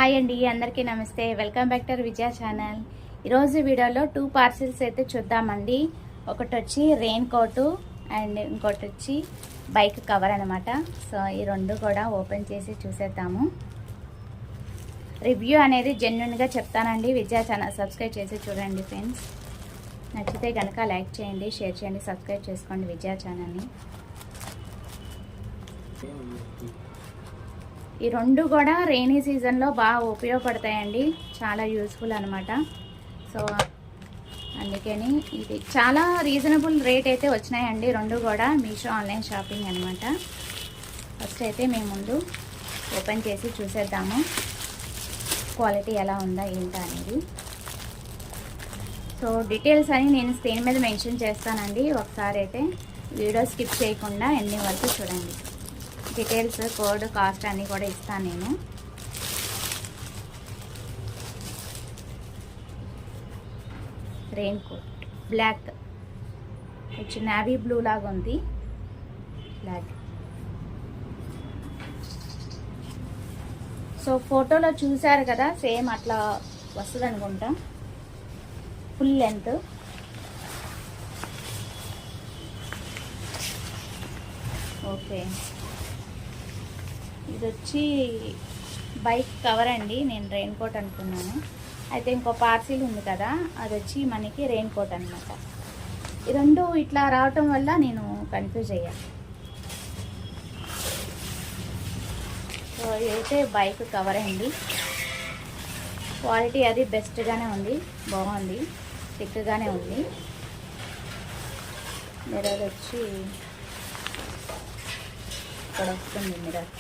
Hi అండి, అందరికీ నమస్తే. Welcome back to Vijaya channel. ఈరోజు వీడియోలో 2 పార్సిల్స్ అయితే చూద్దామండి. ఒకటి వచ్చి రెయిన్ కోటు అండ్ ఇంకోటి వచ్చి బైక్ కవర్ అనమాట. సో ఈ రెండు కూడా ఓపెన్ చేసి చూసేద్దాము. రివ్యూ అనేది జెన్యున్గా చెప్తానండి. విజయ ఛానల్ సబ్స్క్రైబ్ చేసి చూడండి ఫ్రెండ్స్. నచ్చితే కనుక లైక్ చేయండి, షేర్ చేయండి, సబ్స్క్రైబ్ చేసుకోండి విజయ ఛానల్ని. ఈ రెండు కూడా రెయినీ సీజన్లో బాగా ఉపయోగపడతాయండి, చాలా యూస్ఫుల్ అనమాట. సో అందుకని ఇది చాలా రీజనబుల్ రేట్ అయితే వచ్చినాయండి రెండు కూడా. మీషో ఆన్లైన్ షాపింగ్ అనమాట. ఫస్ట్ అయితే మేము ముందు ఓపెన్ చేసి చూసేద్దాము క్వాలిటీ ఎలా ఉందా ఏంటా అనేది. సో డీటెయిల్స్ అని నేను స్క్రీన్ మీద మెన్షన్ చేస్తానండి. ఒకసారి అయితే వీడియో స్కిప్ చేయకుండా ఎన్ని వరకు చూడండి. డీటెయిల్స్, కోడ్, కాస్ట్ అన్నీ కూడా ఇస్తాను నేను. రెయిన్ కోట్ బ్లాక్ వచ్చి నావీ బ్లూ లాగా ఉంది. బ్లాక్. సో ఫోటోలో చూసారు కదా, సేమ్ అట్లా వస్తుంది అనుకుంటా. Full length. ఓకే, ఇది వచ్చి బైక్ కవర్ అండి. నేను రెయిన్ కోట్ అనుకున్నాను. అయితే ఇంకో పార్సిల్ ఉంది కదా, అది వచ్చి మనకి రెయిన్ కోట్ అనమాట. ఈ రెండు ఇట్లా రావటం వల్ల నేను కన్ఫ్యూజ్ అయ్యాను. సో ఇదైతే బైక్ కవర్ అండి. క్వాలిటీ అది బెస్ట్గానే ఉంది, బాగుంది, థిక్గానే ఉంది. మిర్రర్ వచ్చి ఇక్కడ వస్తుంది మిర్రర్.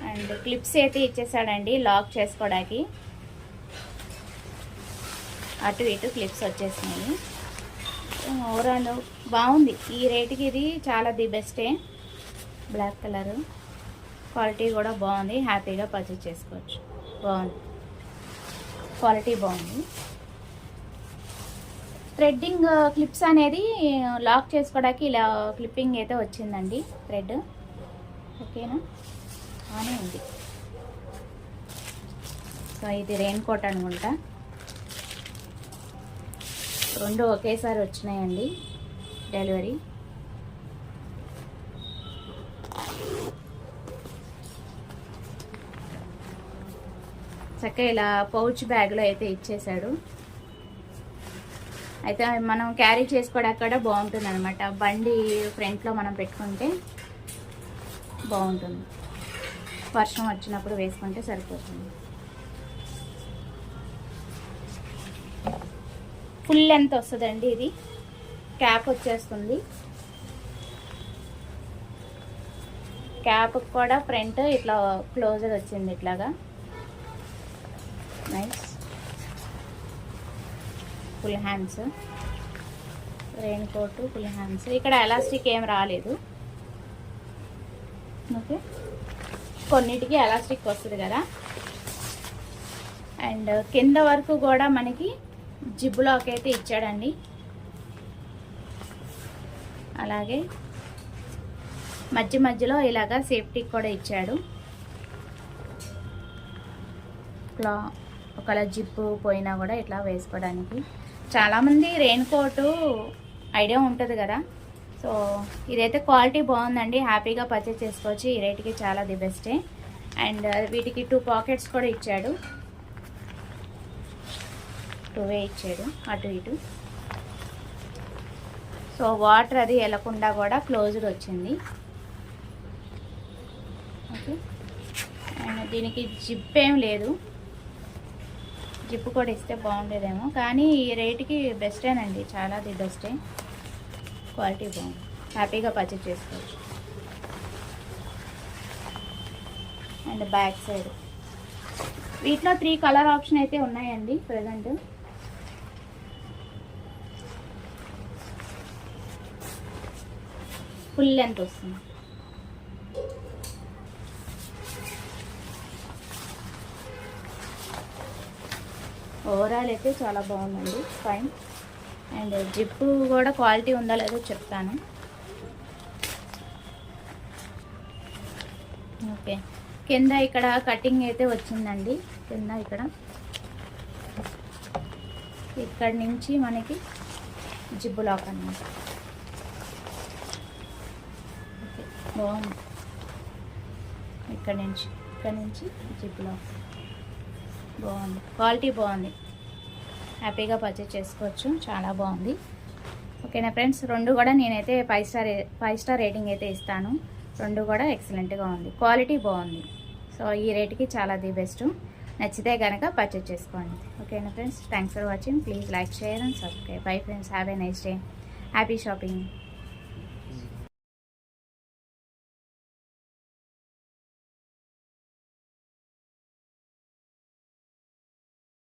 అండ్ క్లిప్స్ అయితే ఇచ్చేసాడండి లాక్ చేసుకోవడానికి. అటు ఇటు క్లిప్స్ వచ్చేసినాయి. ఓవరాల్ బాగుంది. ఈ రేటుకి ఇది చాలా ది బెస్టే. బ్లాక్ కలరు, క్వాలిటీ కూడా బాగుంది. హ్యాపీగా పర్చేస్ చేసుకోవచ్చు. బాగుంది, క్వాలిటీ బాగుంది. థ్రెడ్డింగ్ క్లిప్స్ అనేది లాక్ చేసుకోవడానికి ఇలా క్లిప్పింగ్ అయితే వచ్చిందండి. థ్రెడ్ ఓకేనా, బాగానే ఉంది. సో ఇది రెయిన్ కోట్ అనుకుంటా. రెండు ఒకేసారి వచ్చినాయండి డెలివరీ. చక్కగా ఇలా పౌచ్ బ్యాగ్లో అయితే ఇచ్చేసాడు. అయితే మనం క్యారీ చేసుకోవడానికి కూడా బాగుంటుంది అనమాట. బండి ఫ్రంట్లో మనం పెట్టుకుంటే బాగుంటుంది. వర్షం వచ్చినప్పుడు వేసుకుంటే సరిపోతుంది. ఫుల్ లెంత్ వస్తుందండి ఇది. క్యాప్ వచ్చేస్తుంది. క్యాప్ కూడా ఫ్రంట్ ఇట్లా క్లోజర్ వచ్చింది ఇట్లాగా. Nice. Full hands, raincoat full hands. ఇక్కడ ఎలాస్టిక్ ఏం రాలేదు. ఓకే, కొన్నిటికి ఎలాస్టిక్ వస్తుంది కదా. అండ్ కింద వరకు కూడా మనకి జిప్ లాక్ అయితే ఇచ్చాడండి. అలాగే మధ్య మధ్యలో ఇలాగా సేఫ్టీ కూడా ఇచ్చాడు. ఇట్లా ఒకవేళ జిప్పు పోయినా కూడా ఇట్లా వేసుకోవడానికి. చాలామంది రెయిన్ కోటు ఐడియా ఉంటుంది కదా. సో ఇదైతే క్వాలిటీ బాగుందండి, హ్యాపీగా పర్చేస్ చేసుకోవచ్చు. ఈ రేటుకి చాలా ది బెస్టే. అండ్ వీటికి 2 పాకెట్స్ కూడా ఇచ్చాడు. 2 ఇచ్చాడు అటు ఇటు. సో వాటర్ అది వెళ్ళకుండా కూడా క్లోజ్డ్ వచ్చింది. ఓకే, అండ్ దీనికి జిప్ ఏం లేదు. జిప్ కూడా ఇస్తే బాగుండేదేమో, కానీ ఈ రేటుకి బెస్టేనండి, చాలా ది బెస్టే. క్వాలిటీ బాగుంది, హ్యాపీగా పర్చేస్ చేసుకోవచ్చు. అండ్ బ్యాక్ సైడ్ వీటిలో 3 కలర్ ఆప్షన్ అయితే ఉన్నాయండి ప్రజెంట్. ఫుల్ లెంత్ వస్తుంది. ఓవరాల్ అయితే చాలా బాగుందండి, ఫైన్. అండ్ జిప్పు కూడా క్వాలిటీ ఉందో లేదో చెప్తాను. ఓకే, కింద ఇక్కడ కటింగ్ అయితే వచ్చిందండి. కింద ఇక్కడ నుంచి మనకి జిప్పు లాక్ అన్నమాట. ఓకే, బాగుంది. ఇక్కడ నుంచి జిప్పు లాక్ బాగుంది, క్వాలిటీ బాగుంది. హ్యాపీగా పర్చేస్ చేసుకోవచ్చు, చాలా బాగుంది. ఓకేనా ఫ్రెండ్స్, రెండు కూడా నేనైతే 5 స్టార్ రేటింగ్ అయితే ఇస్తాను. రెండు కూడా ఎక్సలెంట్గా ఉంది, క్వాలిటీ బాగుంది. సో ఈ రేట్కి చాలా ది బెస్ట్. నచ్చితే కనుక పర్చేస్ చేసుకోండి. ఓకేనా friends, thanks for watching. Please like, share and subscribe. Bye friends, have a nice day. Happy shopping.